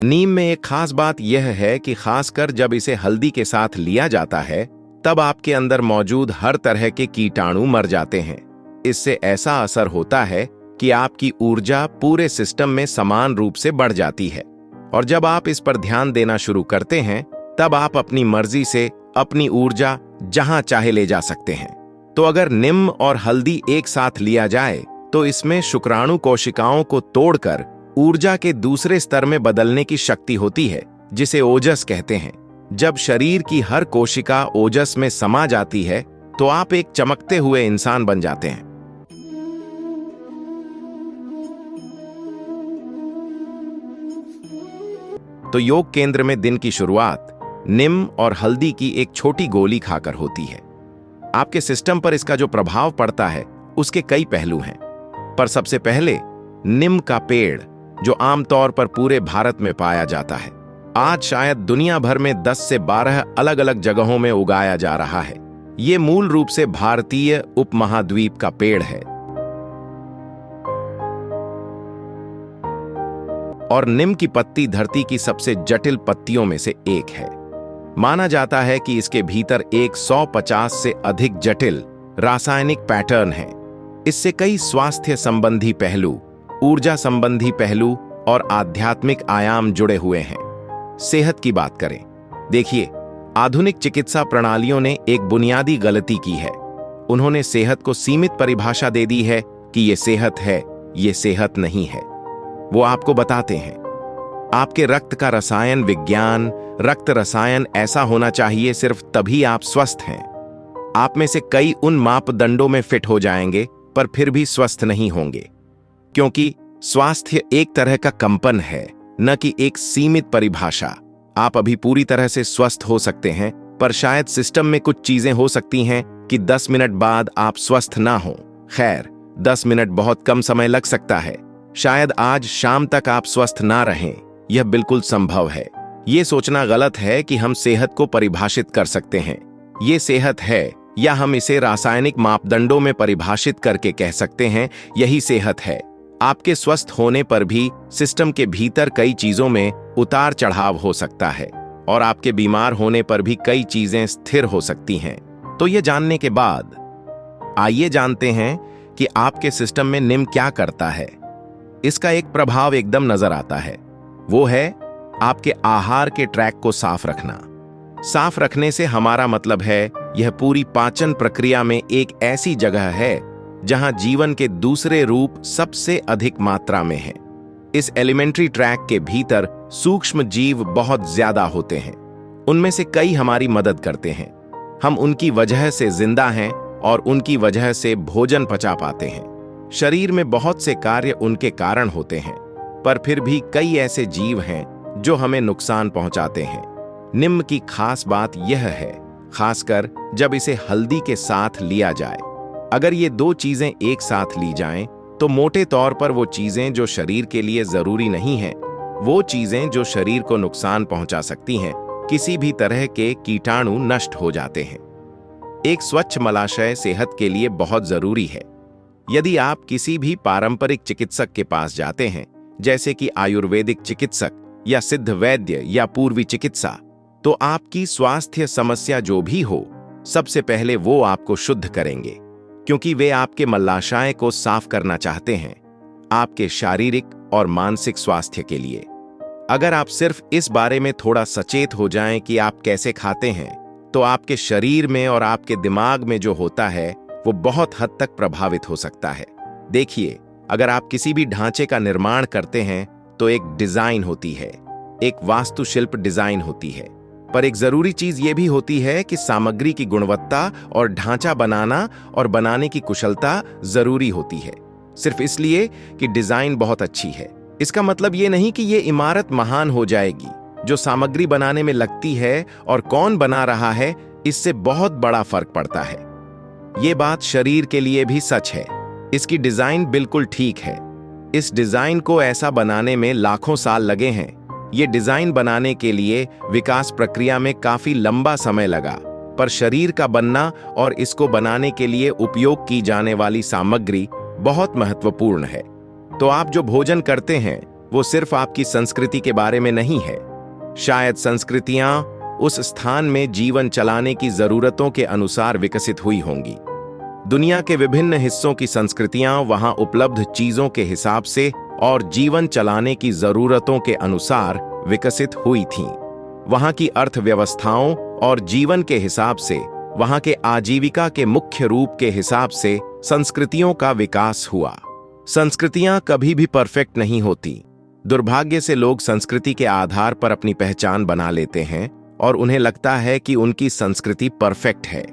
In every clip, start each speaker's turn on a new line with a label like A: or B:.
A: नीम में एक खास बात यह है कि खासकर जब इसे हल्दी के साथ लिया जाता है तब आपके अंदर मौजूद हर तरह के कीटाणु मर जाते हैं। इससे ऐसा असर होता है कि आपकी ऊर्जा पूरे सिस्टम में समान रूप से बढ़ जाती है और जब आप इस पर ध्यान देना शुरू करते हैं तब आप अपनी मर्जी से अपनी ऊर्जा जहां चाहे ले जा सकते हैं। तो अगर नीम और हल्दी एक साथ लिया जाए तो इसमें शुक्राणु कोशिकाओं को तोड़कर ऊर्जा के दूसरे स्तर में बदलने की शक्ति होती है, जिसे ओजस कहते हैं। जब शरीर की हर कोशिका ओजस में समा जाती है तो आप एक चमकते हुए इंसान बन जाते हैं। तो योग केंद्र में दिन की शुरुआत नीम और हल्दी की एक छोटी गोली खाकर होती है। आपके सिस्टम पर इसका जो प्रभाव पड़ता है उसके कई पहलू हैं, पर सबसे पहले नीम का पेड़ जो आमतौर पर पूरे भारत में पाया जाता है, आज शायद दुनिया भर में 10 से 12 अलग अलग जगहों में उगाया जा रहा है। ये मूल रूप से भारतीय उपमहाद्वीप का पेड़ है और नीम की पत्ती धरती की सबसे जटिल पत्तियों में से एक है। माना जाता है कि इसके भीतर 150 से अधिक जटिल रासायनिक पैटर्न हैं। इससे कई स्वास्थ्य संबंधी पहलू, ऊर्जा संबंधी पहलू और आध्यात्मिक आयाम जुड़े हुए हैं। सेहत की बात करें, देखिए, आधुनिक चिकित्सा प्रणालियों ने एक बुनियादी गलती की है। उन्होंने सेहत को सीमित परिभाषा दे दी है कि ये सेहत है, ये सेहत नहीं है। वो आपको बताते हैं आपके रक्त का रसायन विज्ञान, रक्त रसायन ऐसा होना चाहिए, सिर्फ तभी आप स्वस्थ हैं। आप में से कई उन मापदंडों में फिट हो जाएंगे पर फिर भी स्वस्थ नहीं होंगे, क्योंकि स्वास्थ्य एक तरह का कंपन है, न कि एक सीमित परिभाषा। आप अभी पूरी तरह से स्वस्थ हो सकते हैं, पर शायद सिस्टम में कुछ चीजें हो सकती हैं कि 10 मिनट बाद आप स्वस्थ ना हो। खैर, 10 मिनट बहुत कम समय लग सकता है। शायद आज शाम तक आप स्वस्थ ना रहें, यह बिल्कुल संभव है। ये सोचना गलत है कि हम सेहत को परिभाषित कर सकते हैं। ये सेहत है, या हम इसे रासायनिक मापदंडों में परिभाषित करके कह सकते हैं, यही सेहत है। आपके स्वस्थ होने पर भी सिस्टम के भीतर कई चीजों में उतार चढ़ाव हो सकता है और आपके बीमार होने पर भी कई चीजें स्थिर हो सकती हैं। तो ये जानने के बाद आइए जानते हैं कि आपके सिस्टम में नीम क्या करता है। इसका एक प्रभाव एकदम नजर आता है, वो है आपके आहार के ट्रैक को साफ रखना। साफ रखने से हमारा मतलब है यह पूरी पाचन प्रक्रिया में एक ऐसी जगह है जहां जीवन के दूसरे रूप सबसे अधिक मात्रा में हैं। इस एलिमेंट्री ट्रैक के भीतर सूक्ष्म जीव बहुत ज्यादा होते हैं। उनमें से कई हमारी मदद करते हैं। हम उनकी वजह से जिंदा हैं और उनकी वजह से भोजन पचा पाते हैं। शरीर में बहुत से कार्य उनके कारण होते हैं, पर फिर भी कई ऐसे जीव हैं जो हमें नुकसान पहुंचाते हैं। नीम की खास बात यह है, खासकर जब इसे हल्दी के साथ लिया जाए। अगर ये दो चीजें एक साथ ली जाएं, तो मोटे तौर पर वो चीजें जो शरीर के लिए जरूरी नहीं हैं, वो चीजें जो शरीर को नुकसान पहुंचा सकती हैं, किसी भी तरह के कीटाणु नष्ट हो जाते हैं। एक स्वच्छ मलाशय सेहत के लिए बहुत जरूरी है। यदि आप किसी भी पारंपरिक चिकित्सक के पास जाते हैं, जैसे कि आयुर्वेदिक चिकित्सक या सिद्ध वैद्य या पूर्वी चिकित्सा, तो आपकी स्वास्थ्य समस्या जो भी हो, सबसे पहले वो आपको शुद्ध करेंगे, क्योंकि वे आपके मलाशय को साफ करना चाहते हैं, आपके शारीरिक और मानसिक स्वास्थ्य के लिए। अगर आप सिर्फ इस बारे में थोड़ा सचेत हो जाएं कि आप कैसे खाते हैं, तो आपके शरीर में और आपके दिमाग में जो होता है वो बहुत हद तक प्रभावित हो सकता है। देखिए, अगर आप किसी भी ढांचे का निर्माण करते हैं तो एक डिजाइन होती है, एक वास्तुशिल्प डिजाइन होती है, पर एक जरूरी चीज ये भी होती है कि सामग्री की गुणवत्ता और ढांचा बनाना और बनाने की कुशलता जरूरी होती है। सिर्फ इसलिए कि डिजाइन बहुत अच्छी है, इसका मतलब ये नहीं कि ये इमारत महान हो जाएगी। जो सामग्री बनाने में लगती है और कौन बना रहा है, इससे बहुत बड़ा फर्क पड़ता है। ये बात शरीर के लिए भी सच है। इसकी डिजाइन बिल्कुल ठीक है। इस डिजाइन को ऐसा बनाने में लाखों साल लगे हैं। ये डिजाइन बनाने के लिए विकास प्रक्रिया में काफी लंबा समय लगा, पर शरीर का बनना और इसको बनाने के लिए उपयोग की जाने वाली सामग्री बहुत महत्वपूर्ण है। तो आप जो भोजन करते हैं, वो सिर्फ आपकी संस्कृति के बारे में नहीं है। शायद संस्कृतियां उस स्थान में जीवन चलाने की जरूरतों के अनुसार विकसित हुई होंगी। दुनिया के विभिन्न हिस्सों की संस्कृतियां वहां उपलब्ध चीजों के हिसाब से और जीवन चलाने की जरूरतों के अनुसार विकसित हुई थीं। वहां की अर्थव्यवस्थाओं और जीवन के हिसाब से, वहां के आजीविका के मुख्य रूप के हिसाब से संस्कृतियों का विकास हुआ। संस्कृतियां कभी भी परफेक्ट नहीं होती। दुर्भाग्य से लोग संस्कृति के आधार पर अपनी पहचान बना लेते हैं और उन्हें लगता है कि उनकी संस्कृति परफेक्ट है।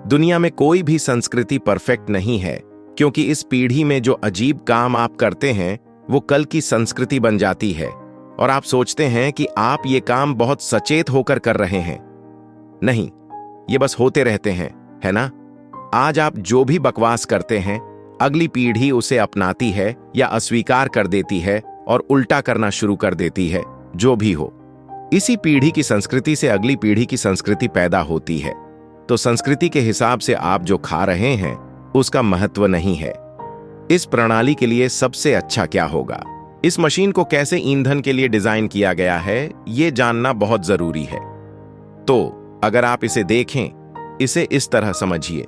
A: दुनिया में कोई भी संस्कृति परफेक्ट नहीं है, क्योंकि इस पीढ़ी में जो अजीब काम आप करते हैं वो कल की संस्कृति बन जाती है और आप सोचते हैं कि आप ये काम बहुत सचेत होकर कर रहे हैं। नहीं, ये बस होते रहते हैं, है ना? आज आप जो भी बकवास करते हैं, अगली पीढ़ी उसे अपनाती है या अस्वीकार कर देती है और उल्टा करना शुरू कर देती है। जो भी हो, इसी पीढ़ी की संस्कृति से अगली पीढ़ी की संस्कृति पैदा होती है। तो संस्कृति के हिसाब से आप जो खा रहे हैं उसका महत्व नहीं है। इस प्रणाली के लिए सबसे अच्छा क्या होगा? इस मशीन को कैसे ईंधन के लिए डिजाइन किया गया है, यह जानना बहुत जरूरी है। तो अगर आप इसे देखें, इसे इस तरह समझिए।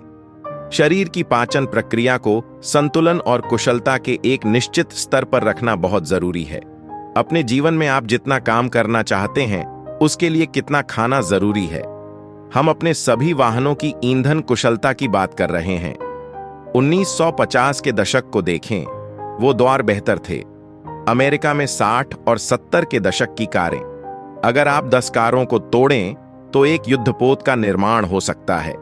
A: शरीर की पाचन प्रक्रिया को संतुलन और कुशलता के एक निश्चित स्तर पर रखना बहुत जरूरी है। अपने जीवन में आप जितना काम करना चाहते हैं, उसके लिए कितना खाना जरूरी है। हम अपने सभी वाहनों की ईंधन कुशलता की बात कर रहे हैं। 1950 के दशक को देखें, वो दौर बेहतर थे। अमेरिका में 60 और 70 के दशक की कारें, अगर आप 10 कारों को तोड़ें तो एक युद्धपोत का निर्माण हो सकता है।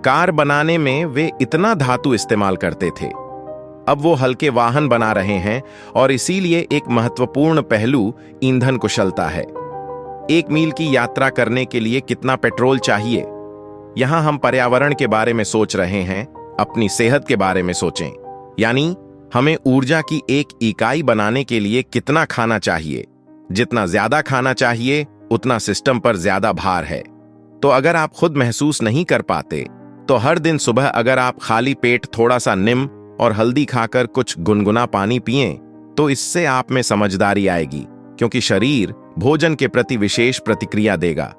A: कार बनाने में वे इतना धातु इस्तेमाल करते थे। अब वो हल्के वाहन बना रहे हैं और इसीलिए एक महत्वपूर्ण पहलू ईंधन कुशलता है। 1 मील की यात्रा करने के लिए कितना पेट्रोल चाहिए? यहां हम पर्यावरण के बारे में सोच रहे हैं, अपनी सेहत के बारे में सोचें। यानी हमें ऊर्जा की एक इकाई बनाने के लिए कितना खाना चाहिए? जितना ज्यादा खाना चाहिए, उतना सिस्टम पर ज्यादा भार है। तो अगर आप खुद महसूस नहीं कर पाते, तो हर दिन सुबह अगर आप खाली पेट थोड़ा सा नीम और हल्दी खाकर कुछ गुनगुना पानी पिएं, तो इससे आप में समझदारी आएगी, क्योंकि शरीर भोजन के प्रति विशेष प्रतिक्रिया देगा।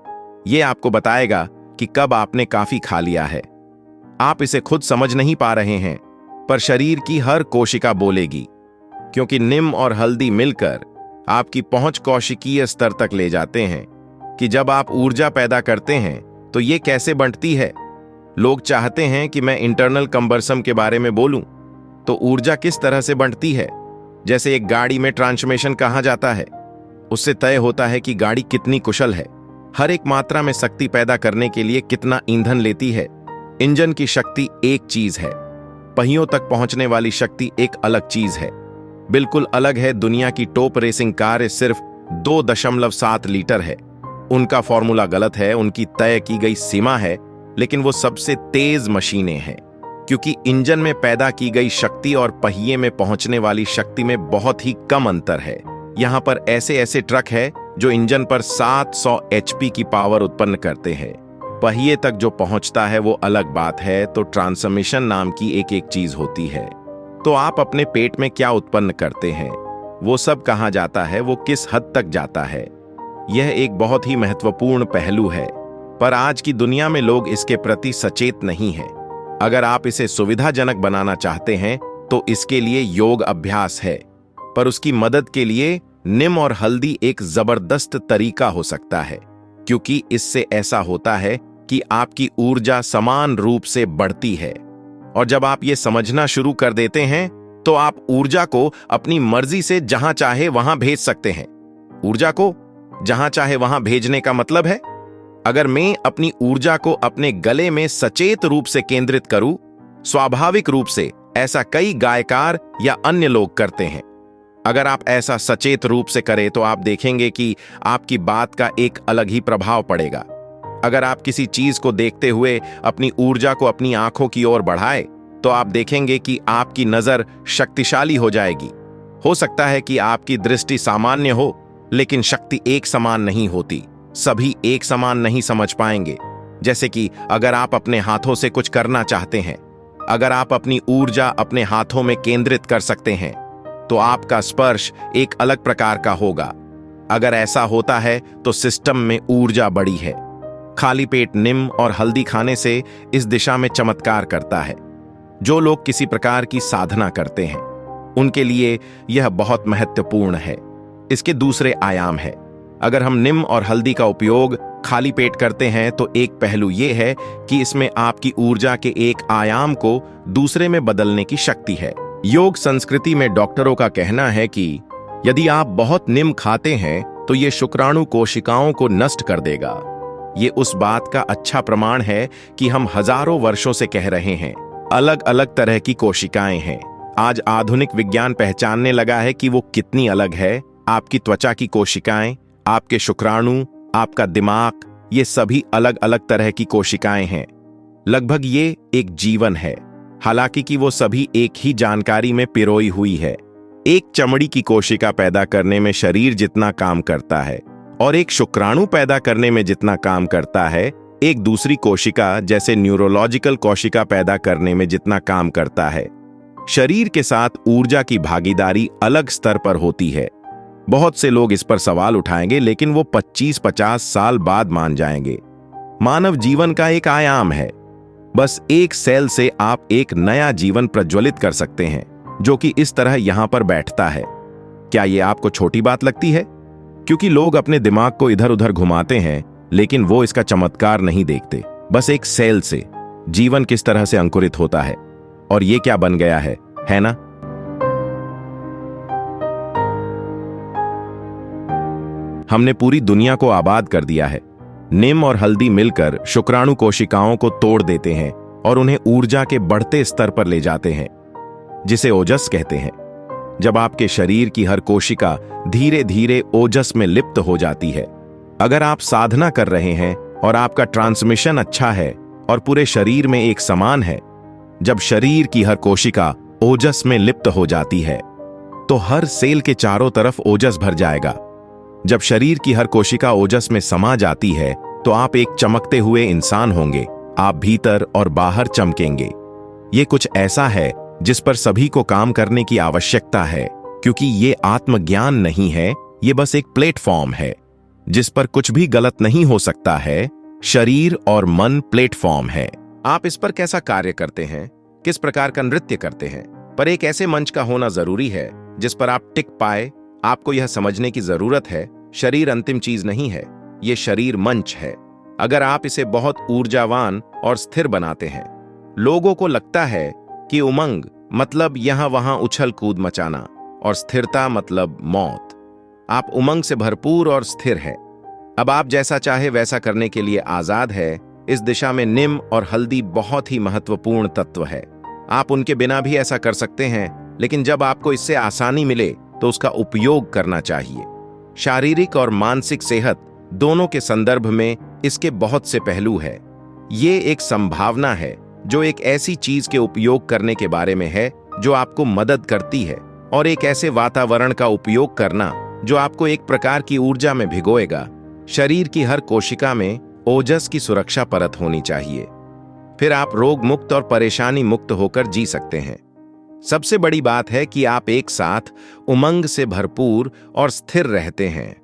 A: यह आपको बताएगा कि कब आपने काफी खा लिया है। आप इसे खुद समझ नहीं पा रहे हैं, पर शरीर की हर कोशिका बोलेगी, क्योंकि नीम और हल्दी मिलकर आपकी पहुंच कोशिकीय स्तर तक ले जाते हैं कि जब आप ऊर्जा पैदा करते हैं तो ये कैसे बंटती है। लोग चाहते हैं कि मैं इंटरनल कंबर्सन के बारे में बोलूं, तो ऊर्जा किस तरह से बंटती है। जैसे एक गाड़ी में ट्रांसमिशन कहा जाता है, उससे तय होता है कि गाड़ी कितनी कुशल है, हर एक मात्रा में शक्ति पैदा करने के लिए कितना ईंधन लेती है। इंजन की शक्ति एक चीज है, पहियों तक पहुंचने वाली शक्ति एक अलग चीज है, बिल्कुल अलग है। दुनिया की टॉप रेसिंग कार सिर्फ 2.7 लीटर है। उनका फॉर्मूला गलत है, उनकी तय की गई सीमा है, लेकिन वो सबसे तेज मशीनें हैं, क्योंकि इंजन में पैदा की गई शक्ति और पहिए में पहुंचने वाली शक्ति में बहुत ही कम अंतर है। यहां पर ऐसे ऐसे ट्रक है जो इंजन पर 700 HP की पावर उत्पन्न करते हैं। पहिए तक जो पहुंचता है वो अलग बात है। तो ट्रांसमिशन नाम की एक एक चीज होती है। तो आप अपने पेट में क्या उत्पन्न करते हैं, वो सब कहां जाता है, वो किस हद तक जाता है, यह एक बहुत ही महत्वपूर्ण पहलू है। पर आज की दुनिया में लोग इसके प्रति सचेत नहीं हैं। अगर आप इसे सुविधाजनक बनाना चाहते हैं तो इसके लिए योग अभ्यास है, पर उसकी मदद के लिए नीम और हल्दी एक जबरदस्त तरीका हो सकता है, क्योंकि इससे ऐसा होता है कि आपकी ऊर्जा समान रूप से बढ़ती है। और जब आप ये समझना शुरू कर देते हैं तो आप ऊर्जा को अपनी मर्जी से जहां चाहे वहां भेज सकते हैं। ऊर्जा को जहां चाहे वहां भेजने का मतलब है, अगर मैं अपनी ऊर्जा को अपने गले में सचेत रूप से केंद्रित करूं, स्वाभाविक रूप से ऐसा कई गायकार या अन्य लोग करते हैं। अगर आप ऐसा सचेत रूप से करें तो आप देखेंगे कि आपकी बात का एक अलग ही प्रभाव पड़ेगा। अगर आप किसी चीज को देखते हुए अपनी ऊर्जा को अपनी आंखों की ओर बढ़ाए, तो आप देखेंगे कि आपकी नजर शक्तिशाली हो जाएगी। हो सकता है कि आपकी दृष्टि सामान्य हो, लेकिन शक्ति एक समान नहीं होती। सभी एक समान नहीं समझ पाएंगे। जैसे कि अगर आप अपने हाथों से कुछ करना चाहते हैं, अगर आप अपनी ऊर्जा अपने हाथों में केंद्रित कर सकते हैं, तो आपका स्पर्श एक अलग प्रकार का होगा। अगर ऐसा होता है तो सिस्टम में ऊर्जा बढ़ी है। खाली पेट नीम और हल्दी खाने से इस दिशा में चमत्कार करता है। जो लोग किसी प्रकार की साधना करते हैं उनके लिए यह बहुत महत्वपूर्ण है। इसके दूसरे आयाम है। अगर हम नीम और हल्दी का उपयोग खाली पेट करते हैं तो एक पहलू यह है कि इसमें आपकी ऊर्जा के एक आयाम को दूसरे में बदलने की शक्ति है। योग संस्कृति में डॉक्टरों का कहना है कि यदि आप बहुत नीम खाते हैं तो ये शुक्राणु कोशिकाओं को नष्ट कर देगा। ये उस बात का अच्छा प्रमाण है कि हम हजारों वर्षों से कह रहे हैं अलग अलग तरह की कोशिकाएं हैं। आज आधुनिक विज्ञान पहचानने लगा है कि वो कितनी अलग है। आपकी त्वचा की कोशिकाएं, आपके शुक्राणु, आपका दिमाग, ये सभी अलग अलग तरह की कोशिकाएं हैं। लगभग ये एक जीवन है, हालांकि कि वो सभी एक ही जानकारी में पिरोई हुई है। एक चमड़ी की कोशिका पैदा करने में शरीर जितना काम करता है और एक शुक्राणु पैदा करने में जितना काम करता है, एक दूसरी कोशिका जैसे न्यूरोलॉजिकल कोशिका पैदा करने में जितना काम करता है। शरीर के साथ ऊर्जा की भागीदारी अलग स्तर पर होती है। बहुत से लोग इस पर सवाल उठाएंगे, लेकिन वो 25-50 साल बाद मान जाएंगे। मानव जीवन का एक आयाम है। बस एक सेल से आप एक नया जीवन प्रज्वलित कर सकते हैं, जो कि इस तरह यहां पर बैठता है। क्या यह आपको छोटी बात लगती है? क्योंकि लोग अपने दिमाग को इधर उधर घुमाते हैं, लेकिन वो इसका चमत्कार नहीं देखते। बस एक सेल से जीवन किस तरह से अंकुरित होता है और ये क्या बन गया है ना? हमने पूरी दुनिया को आबाद कर दिया है। नीम और हल्दी मिलकर शुक्राणु कोशिकाओं को तोड़ देते हैं और उन्हें ऊर्जा के बढ़ते स्तर पर ले जाते हैं, जिसे ओजस कहते हैं। जब आपके शरीर की हर कोशिका धीरे धीरे ओजस में लिप्त हो जाती है। अगर आप साधना कर रहे हैं और आपका ट्रांसमिशन अच्छा है और पूरे शरीर में एक समान है, जब शरीर की हर कोशिका ओजस में लिप्त हो जाती है तो हर सेल के चारों तरफ ओजस भर जाएगा। जब शरीर की हर कोशिका ओजस में समा जाती है तो आप एक चमकते हुए इंसान होंगे। आप भीतर और बाहर चमकेंगे। ये कुछ ऐसा है जिस पर सभी को काम करने की आवश्यकता है, क्योंकि ये आत्मज्ञान नहीं है, ये बस एक प्लेटफॉर्म है जिस पर कुछ भी गलत नहीं हो सकता है। शरीर और मन प्लेटफॉर्म है। आप इस पर कैसा कार्य करते हैं, किस प्रकार का नृत्य करते हैं, पर एक ऐसे मंच का होना जरूरी है जिस पर आप टिक पाए। आपको यह समझने की जरूरत है, शरीर अंतिम चीज नहीं है, ये शरीर मंच है। अगर आप इसे बहुत ऊर्जावान और स्थिर बनाते हैं, लोगों को लगता है कि उमंग मतलब यहां वहां उछल कूद मचाना और स्थिरता मतलब मौत। आप उमंग से भरपूर और स्थिर है। अब आप जैसा चाहे वैसा करने के लिए आजाद है। इस दिशा में नीम और हल्दी बहुत ही महत्वपूर्ण तत्व है। आप उनके बिना भी ऐसा कर सकते हैं, लेकिन जब आपको इससे आसानी मिले तो उसका उपयोग करना चाहिए। शारीरिक और मानसिक सेहत दोनों के संदर्भ में इसके बहुत से पहलू है। ये एक संभावना है जो एक ऐसी चीज के उपयोग करने के बारे में है जो आपको मदद करती है, और एक ऐसे वातावरण का उपयोग करना जो आपको एक प्रकार की ऊर्जा में भिगोएगा। शरीर की हर कोशिका में ओजस की सुरक्षा परत होनी चाहिए। फिर आप रोग मुक्त और परेशानी मुक्त होकर जी सकते हैं। सबसे बड़ी बात है कि आप एक साथ उमंग से भरपूर और स्थिर रहते हैं।